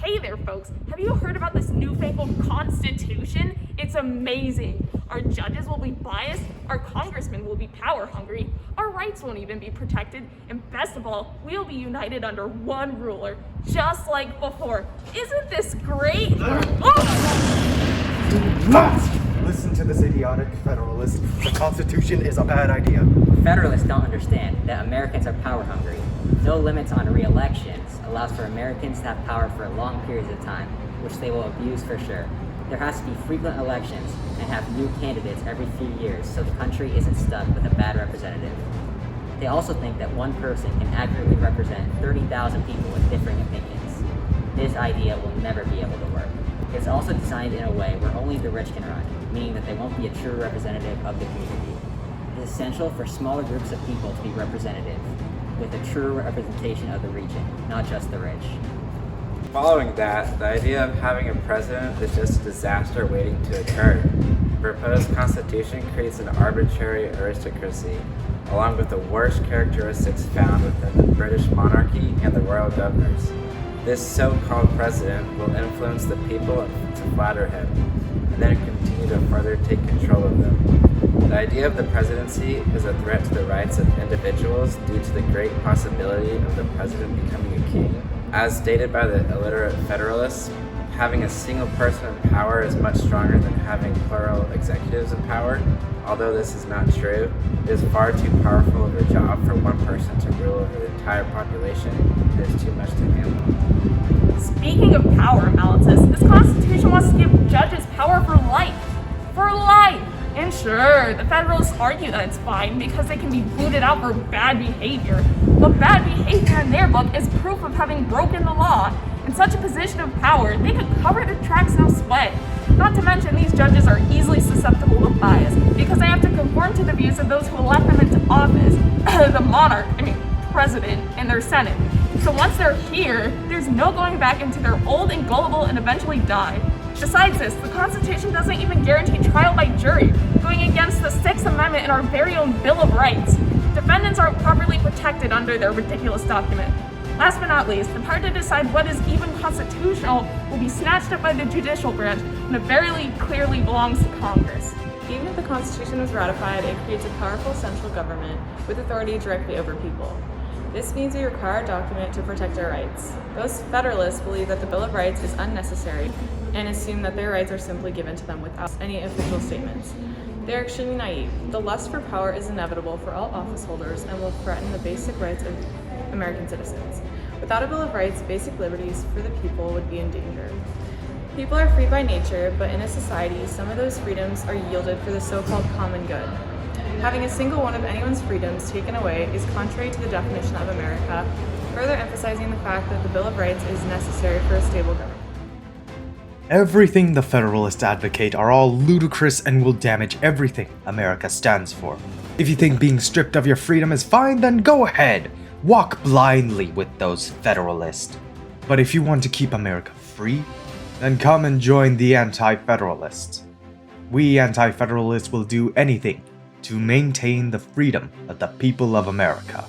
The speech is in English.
Hey there, folks. Have you heard about this newfangled Constitution? It's amazing. Our judges will be biased, our congressmen will be power hungry, our rights won't even be protected, and best of all, we'll be united under one ruler, just like before. Isn't this great? Listen to this idiotic Federalist. The Constitution is a bad idea. Federalists don't understand that Americans are power hungry. No limits on re-elections allows for Americans to have power for long periods of time, which they will abuse for sure. There has to be frequent elections and have new candidates every few years so the country isn't stuck with a bad representative. They also think that one person can accurately represent 30,000 people with differing opinions. This idea will never be able to work. It's also designed in a way where only the rich can run, meaning that they won't be a true representative of the community. It is essential for smaller groups of people to be representative, with a true representation of the region, not just the rich. Following that, the idea of having a president is just a disaster waiting to occur. The proposed constitution creates an arbitrary aristocracy, along with the worst characteristics found within the British monarchy and the royal governors. This so-called president will influence the people to flatter him, and then continue to further take control of them. The idea of the presidency is a threat to the rights of individuals due to the great possibility of the president becoming a king. As stated by the illiterate Federalists, having a single person in power is much stronger than having plural executives in power. Although this is not true, it is far too powerful of a job for one person to rule over the entire population. It is too much to handle. Speaking of power imbalances, this Constitution wants to give judges power for life. For life! And sure, the Federalists argue that it's fine because they can be booted out for bad behavior. But bad behavior in their book is proof of having broken the law. In such a position of power, they could cover their tracks no sweat. Not to mention, these judges are easily susceptible to bias because they have to conform to the views of those who elect them into office, the president, and their senate. So once they're here, there's no going back into their old and gullible and eventually die. Besides this, the Constitution doesn't even guarantee trial by jury, going against the Sixth Amendment and our very own Bill of Rights. Defendants aren't properly protected under their ridiculous document. Last but not least, the power to decide what is even constitutional will be snatched up by the judicial branch, and it very clearly belongs to Congress. Even if the Constitution was ratified, it creates a powerful central government with authority directly over people. This means we require a document to protect our rights. Those Federalists believe that the Bill of Rights is unnecessary and assume that their rights are simply given to them without any official statements. They are extremely naive. The lust for power is inevitable for all office holders and will threaten the basic rights of American citizens. Without a Bill of Rights, basic liberties for the people would be in danger. People are free by nature, but in a society, some of those freedoms are yielded for the so-called common good. Having a single one of anyone's freedoms taken away is contrary to the definition of America, further emphasizing the fact that the Bill of Rights is necessary for a stable government. Everything the Federalists advocate are all ludicrous and will damage everything America stands for. If you think being stripped of your freedom is fine, then go ahead. Walk blindly with those Federalists. But if you want to keep America free, then come and join the Anti-Federalists. We Anti-Federalists will do anything to maintain the freedom of the people of America.